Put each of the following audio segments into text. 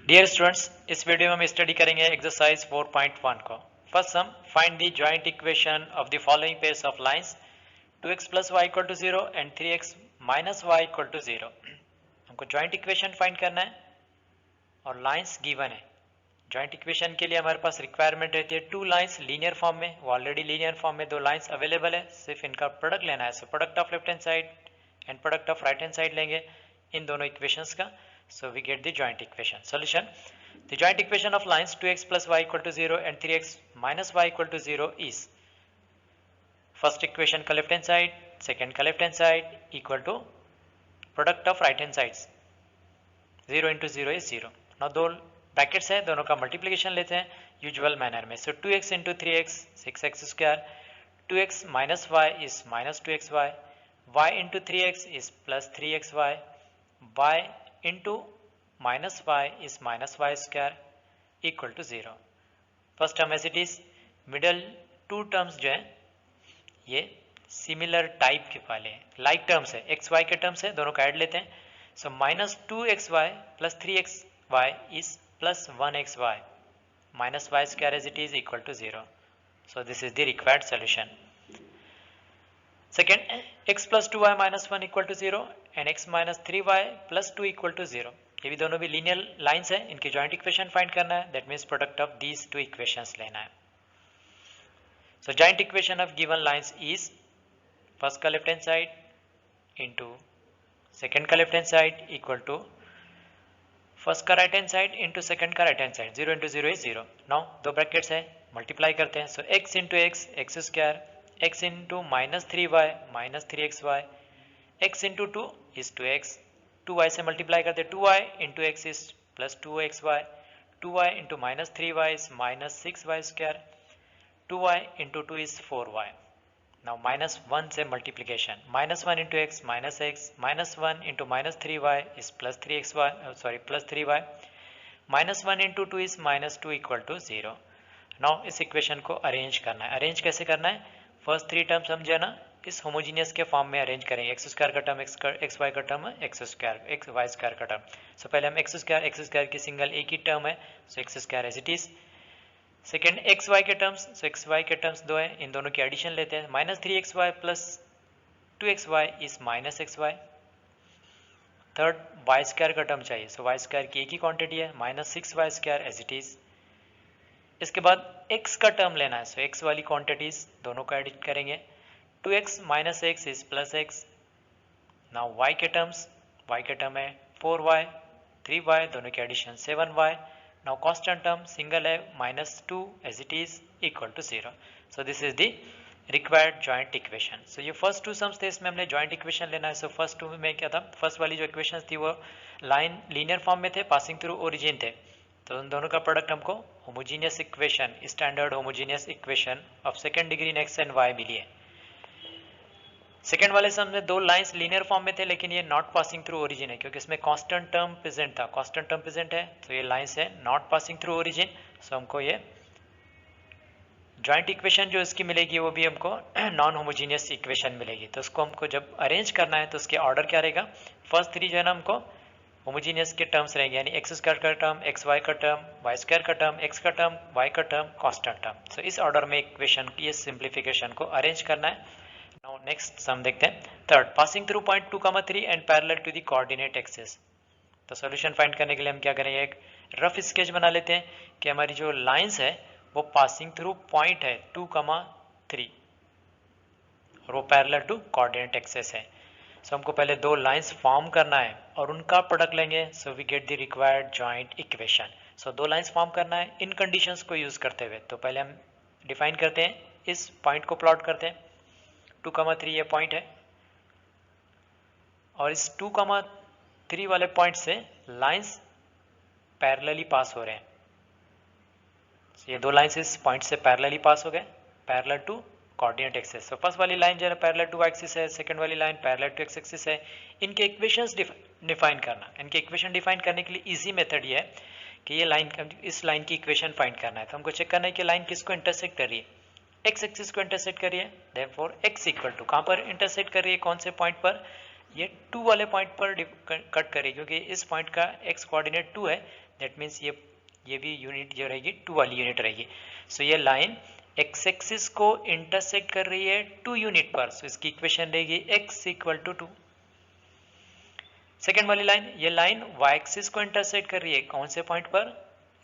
Dear students, इस video में हम स्टडी करेंगे एक्सरसाइज 4.1 को। First sum, find the joint equation of the following pairs of lines 2x plus y equal to 0 and 3x minus y equal to 0। हमको joint equation find करना है और lines given है। Joint equation के लिए हमारे पास requirement रहती है टू लाइंस लीनियर फॉर्म में। वो ऑलरेडी लीनियर फॉर्म में दो लाइंस अवेलेबल है, सिर्फ इनका प्रोडक्ट लेना है। So product of left hand side and product of right hand side लेंगे इन दोनों इक्वेशंस का। So we get the joint equation. Solution: the joint equation of lines 2x plus y equal to 0 and 3x minus y equal to 0 is first equation का left hand side, second का left hand side equal to product of right hand sides. 0 into 0 is 0. Now दो brackets है, दोनों का multiplication लेते हैं usual manner में। So 2x into 3x 6x square, 2x minus y is minus 2xy, y into 3x is plus 3xy, y into minus y is minus y square equal to 0. First term as it is, middle two terms जो है ये similar type के वाले हैं, like terms है, x y के terms है, दोनों का ऐड लेते हैं। So minus 2xy plus 3xy is plus 1xy, minus y square as it is equal to 0. So this is the required solution. Second, x plus 2y minus 1 equal to 0 and x minus 3y plus 2 equal to 0. ये भी दोनों भी linear lines है, इनकी joint equation find करना है. That means product of these two equations लेना है. So joint equation of given lines is first का left hand side into second का left hand side equal to first का right hand side into second का right hand side. 0 into 0 is 0. Now दो brackets है, multiply करते हैं. So x into x x square, x into minus 3y minus 3xy, x into 2 is 2x, 2y से multiply करते 2y into x is plus 2xy, 2y into minus 3y is minus 6y square, 2y into 2 is 4y. Now minus 1 से multiplication, minus 1 into x minus x, minus 1 into minus 3y is plus 3xy, plus 3y, minus 1 into 2 is minus 2 equal to 0. Now इस equation को arrange करना है. Arrange कैसे करना है? First three term समझे ना, इस होमोजीनियस के फॉर्म में अरेंज करेंगे. एक्स स्क्वायर का टर्म एक्स वाई का टर्म है, x square x y square का टर्म. सो पहले हम एक्स स्क्वायर की सिंगल एक ही टर्म है, so x square as it is. Second x y के टर्म्स, सो एक्स वाई के टर्म्स दो हैं, इन दोनों की एडिशन लेते हैं. Minus 3xy plus 2xy is minus xy. Third y square का टर्म चाहिए, सो वाई स्क्वायर की एक ही क्वांटिटी है, minus 6y square as it is. इसके बाद x का टर्म लेना है, सो x वाली क्वांटिटीज दोनों का एडिट करेंगे. 2x minus x is plus x. Now y के टर्म्स, y के टर्म है 4y 3y, दोनों के addition 7y. Now constant term single है, minus 2 as it is equal to 0. So this is the required joint equation. So ये first two sums थे, इसमें हमने जॉइंट इक्वेशन लेना है. सो फर्स्ट टू में क्या था, फर्स्ट वाली जो इक्वेशन थी वो लाइन लीनियर फॉर्म में थे, पासिंग थ्रू ओरिजिन थे, तो उन दोनों का प्रोडक्ट हमको homogeneous equation, standard homogeneous equation of second degree in x and y मिली है. सेकंड वाले सम में दो लाइंस लीनियर फॉर्म में थे, लेकिन ये नॉट पासिंग थ्रू ओरिजिन है, क्योंकि इसमें कांस्टेंट टर्म प्रेजेंट था. कांस्टेंट टर्म प्रेजेंट है तो ये लाइंस है नॉट पासिंग थ्रू ओरिजिन. सो हमको ये जॉइंट इक्वेशन जो इसकी मिलेगी वो भी हमको नॉन होमोजीनियस इक्वेशन मिलेगी. तो उसको हमको जब अरेंज करना है तो उसके ऑर्डर क्या रहेगा, फर्स्ट थ्री जो है ना हमको होमोजीनियस के टर्म्स रहेंगे, यानी एक्स स्क्वायर का टर्म, एक्स वाई का टर्म, वाई स्क्वायर का टर्म, एक्स का टर्म, वाई का टर्म, कांस्टेंट टर्म. सो इस ऑर्डर में इक्वेशन की इस सिंप्लीफिकेशन को अरेंज करना है. नाउ नेक्स्ट सम देखते हैं. Third, passing through point 2,3 and parallel to the coordinate axis. तो सॉल्यूशन फाइंड करने के लिए हम क्या करेंगे, एक रफ स्केच बना लेते हैं कि हमारी जो लाइंस है वो पासिंग थ्रू पॉइंट है 2,3 और वो पैरेलल टू कोऑर्डिनेट एक्सिस है. सो हमको पहले दो लाइंस फॉर्म करना है और उनका प्रोडक्ट लेंगे. So we get the required joint equation. So दो लाइंस फॉर्म करना है इन कंडीशंस को यूज करते हुए. तो पहले हम डिफाइन करते हैं, इस पॉइंट को प्लॉट करते हैं. 2,3 ये पॉइंट है और इस 2,3 वाले पॉइंट से लाइंस पैरेलली पास हो रहे हैं. ये दो लाइंस इस पॉइंट से पैरेलली पास हो गए, parallel to coordinate axis. So first वाली लाइन जो है पैरेलल टू वाई एक्सिस है, सेकंड वाली line parallel to x axis है. इनके इक्वेशंस डिफाइन करना. इनके इक्वेशन डिफाइन करने के लिए इजी मेथड ये है कि ये लाइन, इस लाइन की इक्वेशन फाइंड करना है. तो हमको चेक करना है कि लाइन किसको इंटरसेक्ट कर रही है, एक्स एक्सिस को इंटरसेक्ट कर रही है. देयरफॉर एक्स इक्वल टू कहाँ पर इंटरसेक्ट कर रही है, कौन से पॉइंट पर, ये 2 वाले पॉइंट पर कट करेगी, क्योंकि इस पॉइंट का एक्स कोऑर्डिनेट 2 है, दैट मीन्स ये भी यूनिट जो रहेगी 2 वाली यूनिट रहेगी। सो ये लाइन एक्स एक्सिस को इंटरसेक्ट कर रही है 2 यूनिट पर, सो इसकी इक्वेशन रहेगी x इक्वल टू 2। सेकेंड वाली लाइन, ये लाइन y एक्सिस को इंटरसेक्ट कर रही है कौन से पॉइंट पर,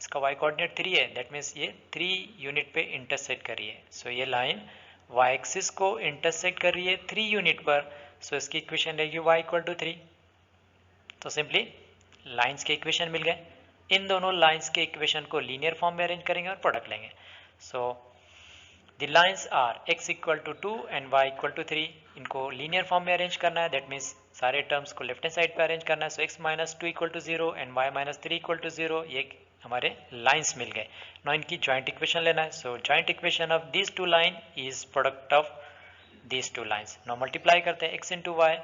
इसका y कोऑर्डिनेट 3 है, दैट मीन्स ये 3 यूनिट पे इंटरसेक्ट कर रही है। सो ये लाइन y एक्सिस को इंटरसेक्ट कर रही है 3 यूनिट पर, सो इसकी इक्वेशन रहेगी y इक्वल टू 3। तो सिंपली लाइंस के इक्वेशन मिल गए। इन दोनों लाइंस के इक्वेशन को लीनियर फॉर्म में अरेंज करेंगे और प्रोडक्ट लेंगे। So the lines are x equal to 2 and y equal to 3, इनको लीनियर फॉर्म में अरेंज करना है, दैट मीन्स सारे टर्म्स को लेफ्ट हैंड साइड पे अरेंज करना है। So x minus 2 equal to 0 and y minus 3 equal to 0, ये हमारे लाइंस मिल गए। नाउ इनकी जॉइंट इक्वेशन लेना है। So joint equation of this two line is product of this two lines. Now multiply करते हैं x into y,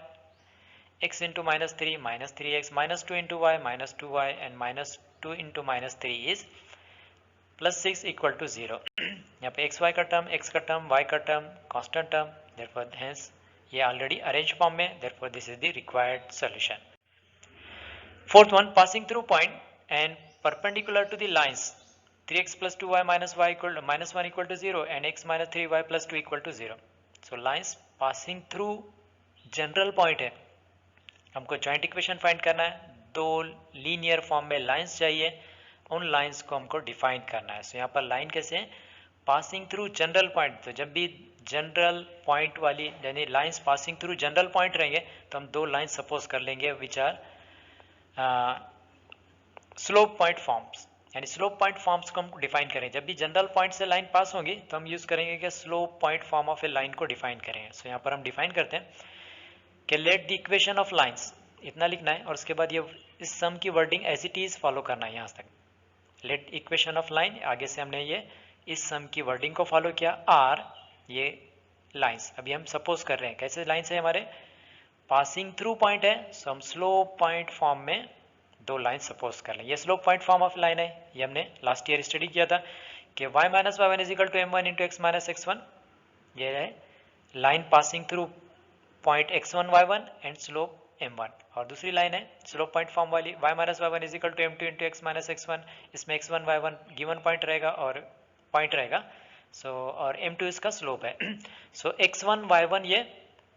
x into minus 3x minus 2 into y minus 2y and minus 2 into minus 3 is plus 6 equal to 0। यहाँ पे xy का term, x का term, y का term, constant term, therefore hence ये already arrange form में, therefore this is the required solution। Fourth one, passing through point and perpendicular to the lines 3x plus 2y minus y equal to minus 1 equal to 0 and x minus 3y plus 2 equal to 0। So lines passing through general point है, हमको joint equation find करना है। दो linear form में lines चाहिए, उन lines को हमको डिफाइन करना है। सो यहाँ पर लाइन कैसे है, पासिंग थ्रू जनरल पॉइंट। तो जब भी जनरल पॉइंट वाली यानी lines passing through general point रहेंगे तो हम दो लाइन सपोज कर लेंगे which are slope point forms, यानी स्लोप पॉइंट फॉर्म्स को हम डिफाइन करें। जब भी जनरल पॉइंट से लाइन पास होगी तो हम यूज करेंगे कि slope point form of a line को डिफाइन करेंगे। सो यहाँ पर हम डिफाइन करते हैं कि let the equation of lines, इतना लिखना है और उसके बाद ये इस सम की wording as it is follow करना है यहाँ तक। लेट इक्वेशन ऑफ लाइन, आगे से हमने ये इस सम की वर्डिंग को फॉलो किया। आर ये लाइंस, अभी हम सपोज कर रहे हैं कैसे लाइंस है हमारे, पासिंग थ्रू पॉइंट है, सो हम स्लोप पॉइंट फॉर्म में दो लाइन सपोज कर लें। ये slope point form of line है, ये हमने लास्ट ईयर स्टडी किया था कि y minus y one is equal to m1 into x minus x1, ये है line passing through point x1 y1 and slope m1। और दूसरी लाइन है स्लोप पॉइंट फॉर्म वाली y minus y one is equal to m2 into x minus x1, इसमें x1 y1 given point रहेगा और point रहेगा, सो और m2 इसका स्लोप है। सो x1 y1 ये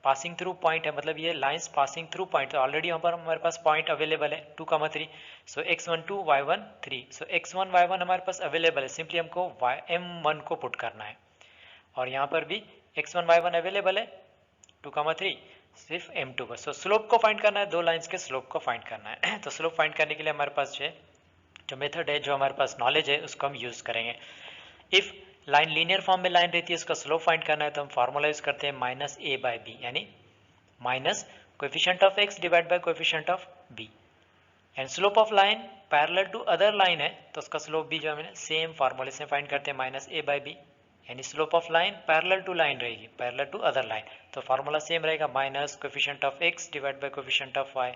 पासिंग थ्रू पॉइंट है, मतलब ये लाइंस पासिंग थ्रू पॉइंट, तो ऑलरेडी यहाँ पर हमारे पास पॉइंट अवेलेबल है 2,3, सो x1 2 y1 3, सो x1 y1 हमारे पास अवेलेबल है, सिंपली हमको m1 को पुट करना है। और यहाँ पर भी x1 y1 अवेलेबल है 2,3, सिर्फ m2 को। सो स्लोप को फाइंड करना है, दो लाइंस के स्लोप को फाइंड करना है। तो स्लोप फाइंड करने के लिए हमारे पास जो मेथड है, जो हमारे पास नॉलेज है, उसको हम यूज करेंगे। इफ लाइन लीनियर फॉर्म में लाइन रहती है, उसका स्लोप फाइंड करना है तो हम फार्मूला यूज करते हैं माइनस a बाई बी, यानी minus coefficient of x divide by coefficient of b। And slope of line parallel to other line है तो उसका स्लोप भी जो है सेम फार्मूले से फाइंड करते हैं माइनस a बाई बी, यानी slope of line parallel to line रहेगी, पैरेलल टू अदर लाइन, तो फार्मूला सेम रहेगा minus coefficient of x divide by coefficient of y।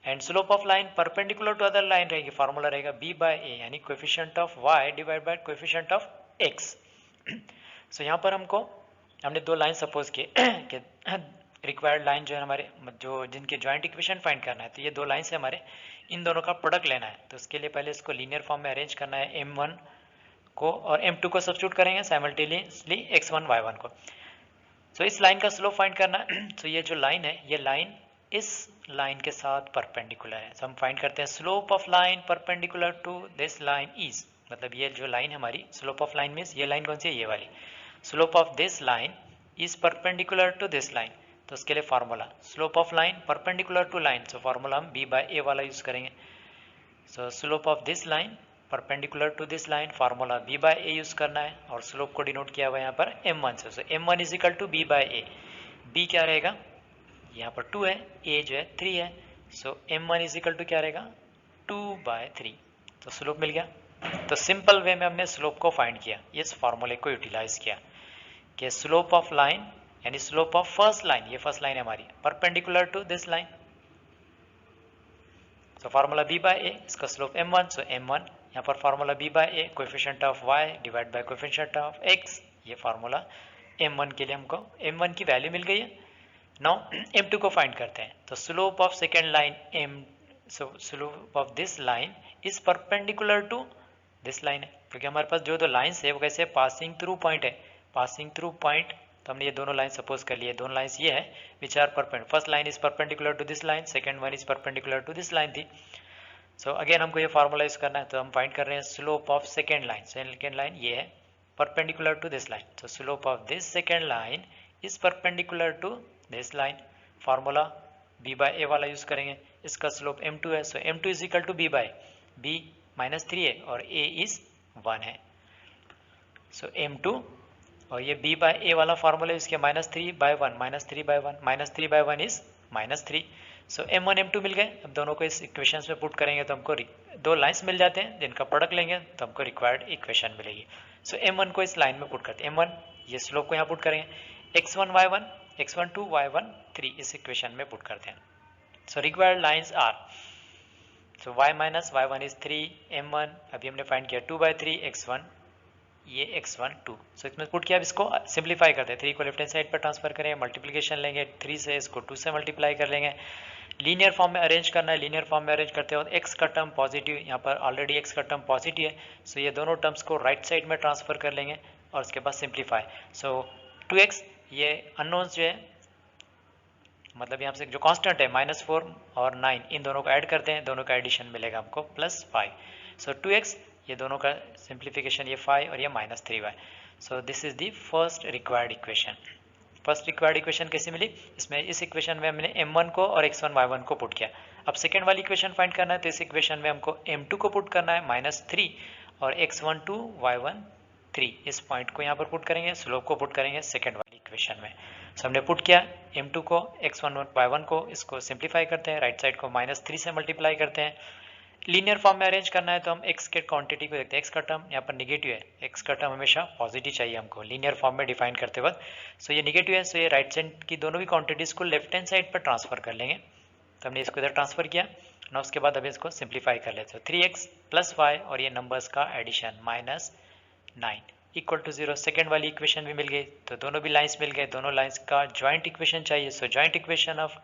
And slope of line perpendicular to other line रहेगी, formula रहेगा b by a, यानी coefficient of y divide by coefficient of x। So यहाँ पर हमने दो line suppose किए कि required line जो है हमारे, जो जिनके जॉइंट इक्वेशन फाइंड करना है, तो ये दो लाइन से हमारे इन दोनों का प्रोडक्ट लेना है। तो उसके लिए पहले इसको लीनियर फॉर्म में अरेंज करना है, m1 को और m2 को सब्स्टिट्यूट करेंगे साइमल्टेनियसली x1 y1 को। सो इस लाइन का स्लोप फाइंड करना है। तो ये जो लाइन है, ये लाइन इस लाइन के साथ परपेंडिकुलर है, तो हम फाइंड करते हैं slope of line perpendicular to this line is, मतलब ये जो लाइन हमारी स्लोप ऑफ लाइन मीन्स ये लाइन कौन सी है, ये वाली, slope of this line is perpendicular to this line. तो उसके लिए formula slope of line perpendicular to line, so formula हम b बाय a वाला यूज करेंगे। So slope of this line perpendicular to this line, formula b by a use करना है और slope को डिनोट किया हुआ है यहाँ पर m1 से। So m1 is equal to b by a, b क्या रहेगा, यहाँ पर 2 है, a जो है 3 है, सो m1 इज इक्वल टू क्या रहेगा 2 बाय 3, तो स्लोप मिल गया। तो सिंपल वे में हमने स्लोप को फाइंड किया, इस फार्मूले को यूटिलाइज किया कि स्लोप ऑफ लाइन यानी स्लोप ऑफ फर्स्ट लाइन, ये फर्स्ट लाइन है हमारी, perpendicular to this line, so formula b by a, इसका स्लोप m1, सो m1 यहाँ पर formula b by a, coefficient of y divide by coefficient of x, ये formula m1 के लिए हमको m1 की वैल्यू मिल गई है। नाउ m2 को फाइंड करते हैं, तो slope of second line so slope of this line is perpendicular to this line है, क्योंकि हमारे पास जो दो लाइन्स है वो कैसे पासिंग थ्रू पॉइंट है, पासिंग थ्रू पॉइंट। तो हमने ये दोनों लाइन सपोज कर लिए, दोनों लाइन्स ये है which are perpendicular, first line is perpendicular to this line, second one is perpendicular to this line थी। सो अगेन हमको ये फार्मूला यूज करना है, तो हम फाइंड कर रहे हैं slope of second line. Second line ये है परपेंडिकुलर टू दिस लाइन, तो slope of this second line is perpendicular to this line. Formula b by a वाला यूज करेंगे, इसका स्लोप m2 है, so m2 is equal to b by b -3 है और a is 1 है। So m2 और ये b बाय a वाला फार्मूला इसके -3 by 1, -3 by 1, -3 by 1 is -3। So m1 m2 मिल गए। अब दोनों को इस इक्वेशन में पुट करेंगे तो हमको दो लाइंस मिल जाते हैं, जिनका प्रोडक्ट लेंगे तो हमको रिक्वायर्ड इक्वेशन मिलेगी। सो m1 को इस लाइन में पुट करते हैं, m1 ये स्लोप को यहाँ पुट करेंगे, x1 y1 x12 y1 3 इस इक्वेशन में पुट करते हैं। So required lines are, so y minus y1 is 3, m1 अभी हमने फाइंड किया 2/3 x1, ये x1 2। सो इसमें पुट किया, अब इसको सिंप्लीफाई करते हैं, 3 को लेफ्ट हैंड साइड पर ट्रांसफर करें, मल्टीप्लिकेशन लेंगे 3 से, इसको 2 से मल्टीप्लाई कर लेंगे, लीनियर फॉर्म में अरेंज करना है। लीनियर फॉर्म में अरेंज करते हो x का टर्म पॉजिटिव, यहाँ पर ऑलरेडी x का टर्म पॉजिटिव है, सो ये दोनों टर्म्स को राइट साइड में ट्रांसफर कर लेंगे और उसके बाद सिंप्लीफाई। सो 2x ये अननोन्स जो है, मतलब यहाँ से जो कांस्टेंट है -4 और 9, इन दोनों को ऐड करते हैं, दोनों का एडिशन मिलेगा हमको +5। सो 2x ये दोनों का सिंप्लीफिकेशन, ये 5 और ये -3y। So this is the first required equation. First required equation कैसे मिली, इसमें इस इक्वेशन में हमने m1 को और x1 y1 को पुट किया। अब सेकेंड वाली इक्वेशन फाइंड करना है, तो इस इक्वेशन में हमको m2 को पुट करना है -3 और x12 y1 3, इस पॉइंट को यहाँ पर पुट करेंगे, स्लोप को पुट करेंगे सेकेंड वाली इक्वेशन में। सो हमने पुट किया m2 को, x1 y1 को, इसको सिंप्लीफाई करते हैं, राइट साइड को -3 से मल्टीप्लाई करते हैं। लीनियर फॉर्म में अरेंज करना है तो हम x के क्वांटिटी को देखते हैं, x का टर्म यहाँ पर निगेटिव है, x का टर्म हमेशा पॉजिटिव चाहिए हमको लीनियर फॉर्म में डिफाइन करते वक्त। सो ये निगेटिव है, सो ये राइट साइड की दोनों भी क्वांटिटीज को लेफ्ट हैंड साइड पर ट्रांसफर कर लेंगे, तो हमने इसको इधर ट्रांसफर किया ना। उसके बाद अभी इसको सिंप्लीफाई कर लेते हैं, 3x + y और ये नंबर्स का एडिशन -9 इक्वल टू 0। सेकेंड वाली इक्वेशन भी मिल गई, तो दोनों भी लाइन्स मिल गए, दोनों लाइन्स का ज्वाइंट इक्वेशन चाहिए। सो ज्वाइंट इक्वेशन ऑफ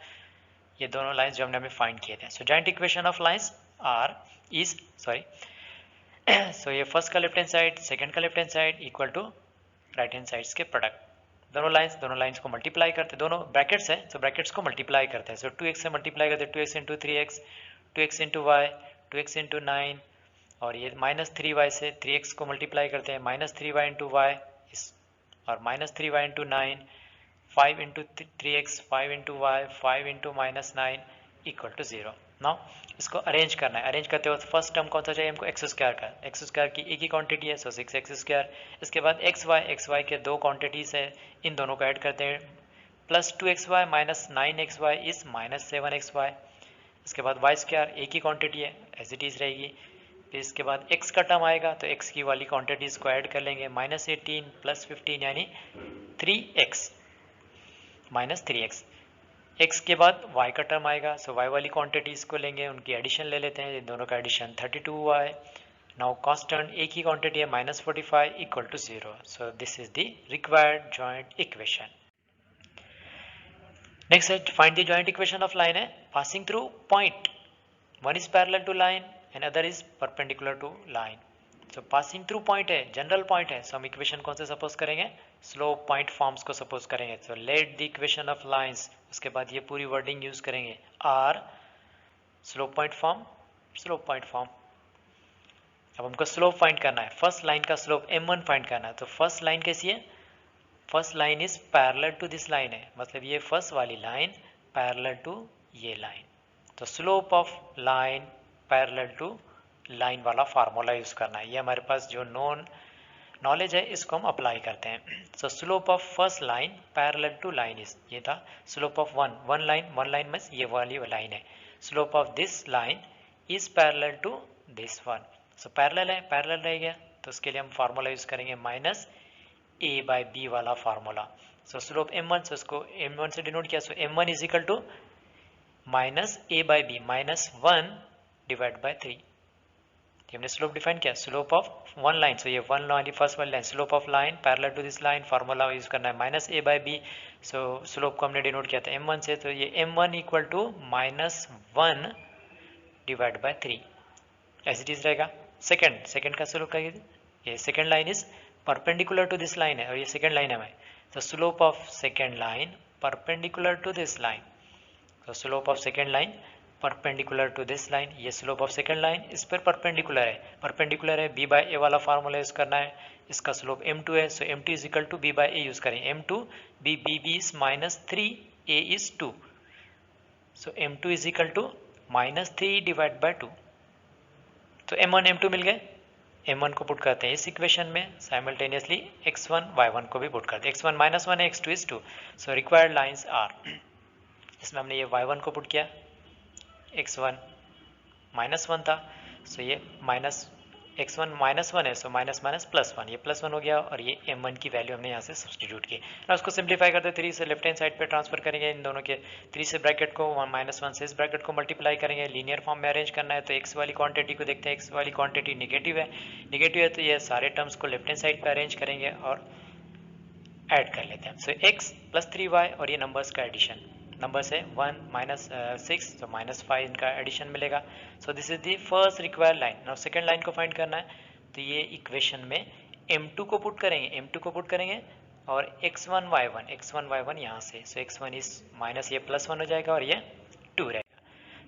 ये दोनों लाइन्स जो हमने हमें फाइंड किए थे, so joint equation of lines are is so ये फर्स्ट का लेफ्ट हैंड साइड, सेकंड का left hand side equal to right hand sides के प्रोडक्ट। दोनों लाइन्स को मल्टीप्लाई करते, दोनों ब्रैकेट्स है, सो ब्रैकेट्स को मल्टीप्लाई करते हैं। सो 2x से मल्टीप्लाई करते हैं, 2x into 3x, 2x into y, 2x into 9 और ये -3y से 3x को मल्टीप्लाई करते हैं, -3y इंटू y और -3y into 9, 5 into 3x, 5 into y, 5 into -9 equal to 0। Now इसको अरेंज करना है, अरेंज करते वक्त फर्स्ट टर्म कौन सा चाहिए हमको, एक्स स्क्वायर का, एक्स स्क्वायर की एक ही क्वांटिटी है, सो 6x²। इसके बाद xy के दो क्वांटिटीज है, इन दोनों को ऐड करते हैं, +2xy -9xy इज -7xy। इसके बाद y² एक ही क्वांटिटी है, एज इट इज रहेगी। फिर इसके बाद x का टर्म आएगा, तो x की वाली क्वांटिटीज को ऐड कर लेंगे, -18 + 15 यानी 3x -3x। x के बाद y का टर्म आएगा, सो y वाली क्वांटिटीज को लेंगे, उनकी एडिशन ले लेते हैं, दोनों का एडिशन 32y। नाउ कांस्टेंट एक ही क्वांटिटी है, -45 equal to 0। So this is the required joint equation. Next है find the joint equation of line है passing through point, one is parallel to line and other is perpendicular to line. So passing through point है, general point है, so हम equation कौन से suppose करेंगे, slope point forms को suppose करेंगे। So let the equation of lines, उसके बाद ये पूरी वर्डिंग यूज करेंगे, are slope point form, slope point form. अब हमको स्लोप फाइंड करना है, फर्स्ट लाइन का स्लोप m1 फाइंड करना है। तो फर्स्ट लाइन कैसी है, first line is parallel to this line है, मतलब ये फर्स्ट वाली लाइन पैरेलल टू ये लाइन। तो slope of line parallel to line वाला फार्मूला यूज करना है, ये हमारे पास जो नॉन नॉलेज है इसको हम अप्लाई करते हैं। So slope of first line parallel to line is, ये था स्लोप ऑफ वन लाइन में ये वाली लाइन है, slope of this line is parallel to this one. So parallel है, पैरेलल रह गया, तो उसके लिए हम फार्मूला यूज करेंगे -a/b वाला फार्मूला। सो स्लोप m1, सो इसको m1 से डिनोट किया, सो m1 is equal to -a/b -1/3। हमने स्लोप डिफाइन किया, slope of one line, so ये वन लाइन फर्स्ट वाली लाइन, slope of line parallel to this line, formula use करना है -a/b। सो स्लोप को हमने डिनोट किया था m1 से, तो ये m1 equal to -1 divide by 3 as it is रहेगा। सेकंड का स्लोप का ये second line is perpendicular to this line है और ये सेकंड लाइन है। तो slope of second line perpendicular to this line, तो slope of second line perpendicular to this line, ये स्लोप ऑफ सेकंड लाइन इस पर परपेंडिकुलर है बी बाय ए वाला फार्मूला यूज करना है। इसका स्लोप m2 है, so m2 is equal to B by A use करेंगे। m2 b is -3 a is 2, so m2 is equal to -3 divide by 2। तो m1 m2 मिल गए, m1 को पुट करते हैं इस इक्वेशन में, साइमल्टेनियसली x1 y1 को भी पुट करते हैं। x1 -1 है, x2 is 2, so required lines are, इसमें हमने ये y1 को पुट किया, x1 -1 था, सो ये x1 -1 है, सो माइनस माइनस +1, ये +1 हो गया और ये m1 की वैल्यू हमने यहाँ से सब्सटीट्यूट की। ना उसको सिंप्लीफाई करते 3 से लेफ्ट हैंड साइड पे ट्रांसफर करेंगे, इन दोनों के 3 से ब्रैकेट को -1 से इस ब्रैकेट को मल्टीप्लाई करेंगे, लीनियर फॉर्म में अरेंज करना है। तो x वाली क्वांटिटी को देखते हैं, x वाली क्वांटिटी नेगेटिव है तो ये सारे टर्म्स को लेफ्ट हैंड साइड पे अरेंज करेंगे और ऐड कर लेते हैं। सो x + 3y और ये नंबर्स का एडिशन, नंबर्स है 1 -6, तो -5 इनका एडिशन मिलेगा। सो this is the first required line. Now second line को फाइंड करना है, तो ये इक्वेशन में m2 को पुट करेंगे और x1 y1 यहाँ से, सो x1 इस माइनस ये +1 हो जाएगा और ये 2 रहेगा।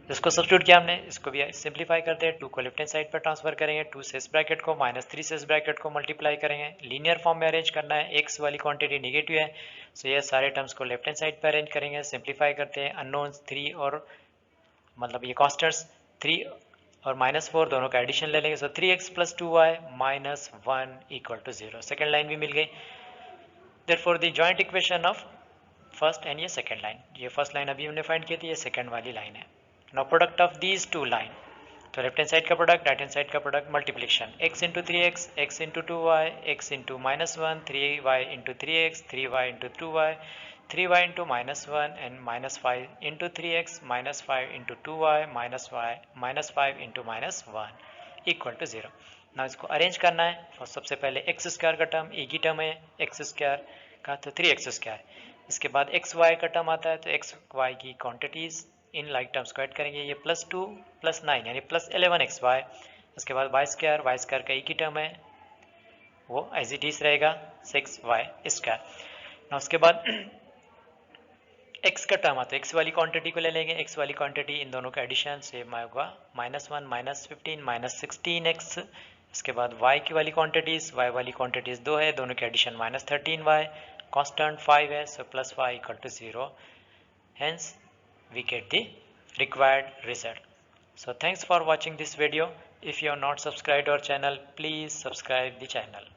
इसको सब्स्टिट्यूट किया हमने, इसको भी सिंप्लीफाई करते हैं, 2 को लेफ्ट हैंड साइड पर ट्रांसफर करेंगे, 2 से इस ब्रैकेट को -3 से इस ब्रैकेट को मल्टीप्लाई करेंगे, लीनियर फॉर्म में अरेंज करना है, x वाली क्वांटिटी नेगेटिव है, सो ये सारे टर्म्स को लेफ्ट हैंड साइड पर अरेंज करेंगे, सिंप्लीफाई करते हैं, अननोन्स 3 और मतलब ये कॉन्स्टेंट्स 3 और -4 दोनों का एडिशन ले लेंगे। सो 3x + 2y - 1 = 0। सेकेंड लाइन भी मिल गई। Therefore the joint equation of first and ये सेकेंड लाइन, ये फर्स्ट लाइन अभी हमने फाइंड की थी, ये सेकेंड वाली लाइन है। Now product of these to line, तो लेफ्ट हैंड साइड का प्रोडक्ट, राइट हैंड साइड का product, multiplication x × 3x, x × 2y, x × -1, 3y × 3x, 3y × 2y, 3y × -1 and -5 × 3x, -5 × 2y, -5 × -1 = 0। ना इसको अरेंज करना है, और सबसे पहले x² का टर्म, एक ही टर्म है x² का, तो 3x²। इसके बाद xy का टर्म आता है, तो xy की क्वांटिटीज इन लाइक टर्म्स को ऐड करेंगे, ये +2 + 9 यानी +11xy। इसके बाद y² का एक ही टर्म है, वो एज इट इज रहेगा 6y²। ना उसके बाद x का टर्म आता है, x वाली क्वांटिटी को ले लेंगे, x वाली क्वांटिटी इन दोनों का एडिशन से होगा -1 -15 -16x। इसके बाद y की वाली क्वांटिटीज, y वाली क्वांटिटीज 2 है, दोनों के एडिशन -13y, कांस्टेंट 5 है, सो +y = 0। Hence we get the required result. So thanks for watching this video. If you have not subscribed our channel, please subscribe the channel.